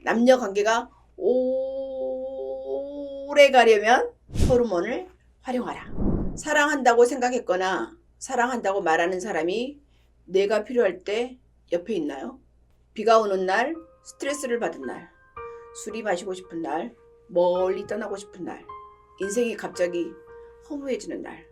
남녀 관계가 오래 가려면 호르몬을 활용하라. 사랑한다고 생각했거나 사랑한다고 말하는 사람이 내가 필요할 때 옆에 있나요? 비가 오는 날, 스트레스를 받은 날, 술이 마시고 싶은 날, 멀리 떠나고 싶은 날, 인생이 갑자기 허무해지는 날,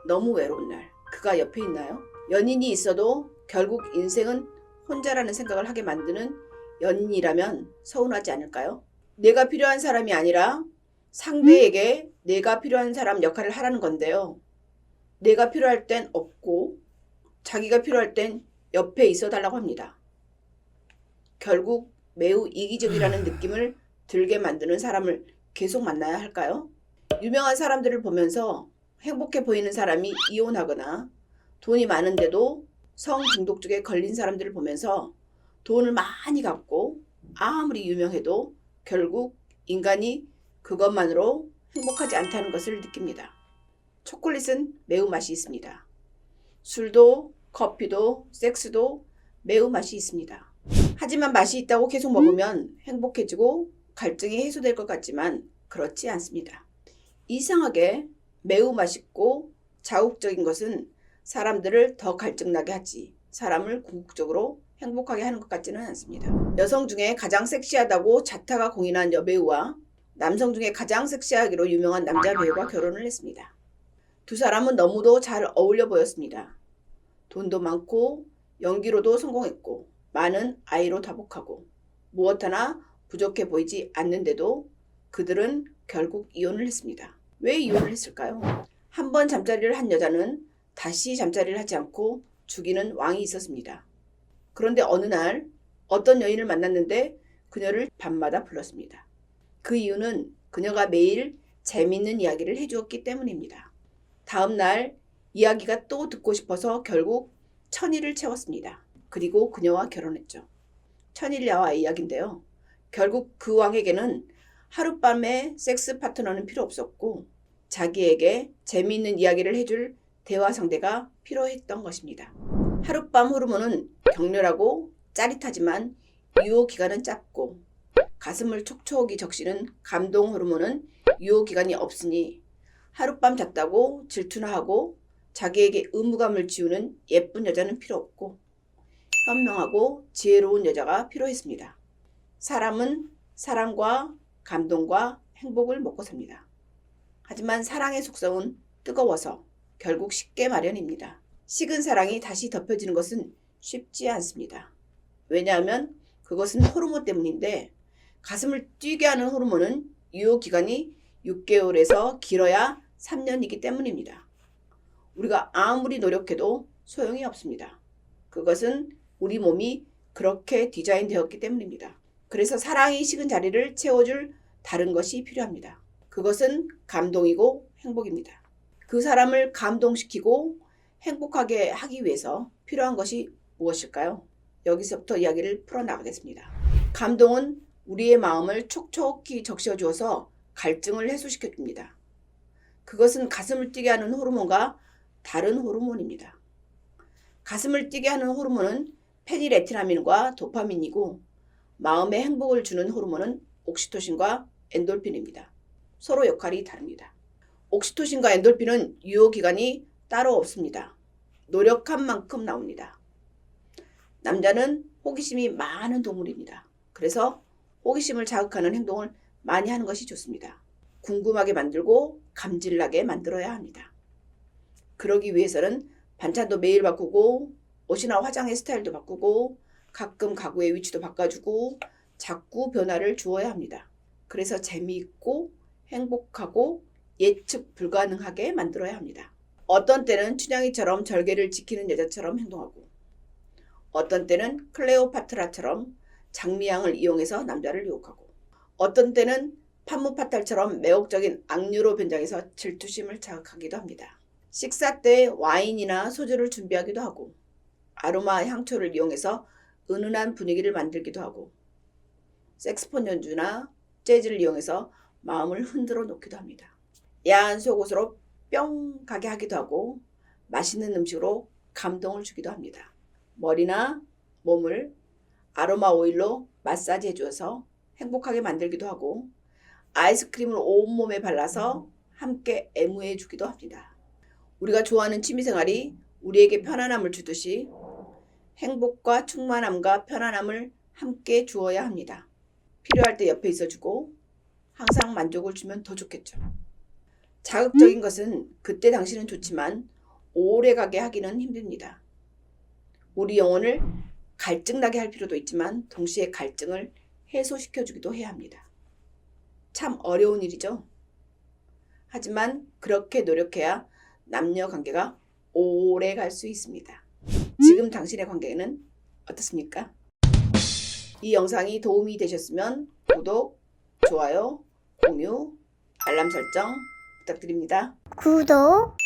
너무 외로운 날, 그가 옆에 있나요? 연인이 있어도 결국 인생은 혼자라는 생각을 하게 만드는 연인이라면 서운하지 않을까요? 내가 필요한 사람이 아니라 상대에게 내가 필요한 사람 역할을 하라는 건데요. 내가 필요할 땐 없고 자기가 필요할 땐 옆에 있어 달라고 합니다. 결국 매우 이기적이라는 느낌을 들게 만드는 사람을 계속 만나야 할까요? 유명한 사람들을 보면서 행복해 보이는 사람이 이혼하거나 돈이 많은데도 성중독증에 걸린 사람들을 보면서 돈을 많이 갖고 아무리 유명해도 결국 인간이 그것만으로 행복하지 않다는 것을 느낍니다. 초콜릿은 매운맛이 있습니다. 술도, 커피도, 섹스도 매운맛이 있습니다. 하지만 맛이 있다고 계속 먹으면 행복해지고 갈증이 해소될 것 같지만 그렇지 않습니다. 이상하게 매우 맛있고 자극적인 것은 사람들을 더 갈증나게 하지 사람을 궁극적으로 행복하게 하는 것 같지는 않습니다. 여성 중에 가장 섹시하다고 자타가 공인한 여배우와 남성 중에 가장 섹시하기로 유명한 남자 배우가 결혼을 했습니다. 두 사람은 너무도 잘 어울려 보였습니다. 돈도 많고 연기로도 성공했고 많은 아이로 다복하고 무엇 하나 부족해 보이지 않는데도 그들은 결국 이혼을 했습니다. 왜 이혼을 했을까요? 한 번 잠자리를 한 여자는 다시 잠자리를 하지 않고 죽이는 왕이 있었습니다. 그런데 어느 날 어떤 여인을 만났는데 그녀를 밤마다 불렀습니다. 그 이유는 그녀가 매일 재미있는 이야기를 해주었기 때문입니다. 다음 날 이야기가 또 듣고 싶어서 결국 천일을 채웠습니다. 그리고 그녀와 결혼했죠. 천일야와 이야기인데요. 결국 그 왕에게는 하룻밤의 섹스 파트너는 필요 없었고 자기에게 재미있는 이야기를 해줄 대화 상대가 필요했던 것입니다. 하룻밤 호르몬은 격렬하고 짜릿하지만 유효 기간은 짧고 가슴을 촉촉이 적시는 감동 호르몬은 유효 기간이 없으니 하룻밤 잤다고 질투나 하고 자기에게 의무감을 지우는 예쁜 여자는 필요 없고 현명하고 지혜로운 여자가 필요했습니다. 사람은 사랑과 감동과 행복을 먹고 삽니다. 하지만 사랑의 속성은 뜨거워서 결국 식게 마련입니다. 식은 사랑이 다시 덮여지는 것은 쉽지 않습니다. 왜냐하면 그것은 호르몬 때문인데 가슴을 뛰게 하는 호르몬은 유효기간이 6개월에서 길어야 3년이기 때문입니다. 우리가 아무리 노력해도 소용이 없습니다. 그것은 우리 몸이 그렇게 디자인되었기 때문입니다. 그래서 사랑이 식은 자리를 채워줄 다른 것이 필요합니다. 그것은 감동이고 행복입니다. 그 사람을 감동시키고 행복하게 하기 위해서 필요한 것이 무엇일까요? 여기서부터 이야기를 풀어나가겠습니다. 감동은 우리의 마음을 촉촉히 적셔주어서 갈증을 해소시켜줍니다. 그것은 가슴을 뛰게 하는 호르몬과 다른 호르몬입니다. 가슴을 뛰게 하는 호르몬은 페니레티나민과 도파민이고 마음에 행복을 주는 호르몬은 옥시토신과 엔돌핀입니다. 서로 역할이 다릅니다. 옥시토신과 엔돌핀은 유효기간이 따로 없습니다. 노력한 만큼 나옵니다. 남자는 호기심이 많은 동물입니다. 그래서 호기심을 자극하는 행동을 많이 하는 것이 좋습니다. 궁금하게 만들고 감질나게 만들어야 합니다. 그러기 위해서는 반찬도 매일 바꾸고 옷이나 화장의 스타일도 바꾸고 가끔 가구의 위치도 바꿔주고 자꾸 변화를 주어야 합니다. 그래서 재미있고 행복하고 예측 불가능하게 만들어야 합니다. 어떤 때는 춘향이처럼 절개를 지키는 여자처럼 행동하고 어떤 때는 클레오파트라처럼 장미향을 이용해서 남자를 유혹하고 어떤 때는 판무파탈처럼 매혹적인 악녀로 변장해서 질투심을 자극하기도 합니다. 식사 때 와인이나 소주를 준비하기도 하고 아로마 향초를 이용해서 은은한 분위기를 만들기도 하고 색스폰 연주나 재즈를 이용해서 마음을 흔들어 놓기도 합니다. 야한 속옷으로 뿅 가게 하기도 하고 맛있는 음식으로 감동을 주기도 합니다. 머리나 몸을 아로마 오일로 마사지 해주어서 행복하게 만들기도 하고 아이스크림을 온몸에 발라서 함께 애무해 주기도 합니다. 우리가 좋아하는 취미생활이 우리에게 편안함을 주듯이 행복과 충만함과 편안함을 함께 주어야 합니다. 필요할 때 옆에 있어주고 항상 만족을 주면 더 좋겠죠. 자극적인 것은 그때 당시는 좋지만 오래가게 하기는 힘듭니다. 우리 영혼을 갈증나게 할 필요도 있지만 동시에 갈증을 해소시켜주기도 해야 합니다. 참 어려운 일이죠. 하지만 그렇게 노력해야 남녀 관계가 오래 갈 수 있습니다. 지금 당신의 관계는 어떻습니까? 이 영상이 도움이 되셨으면 구독, 좋아요, 공유, 알람 설정 부탁드립니다. 구독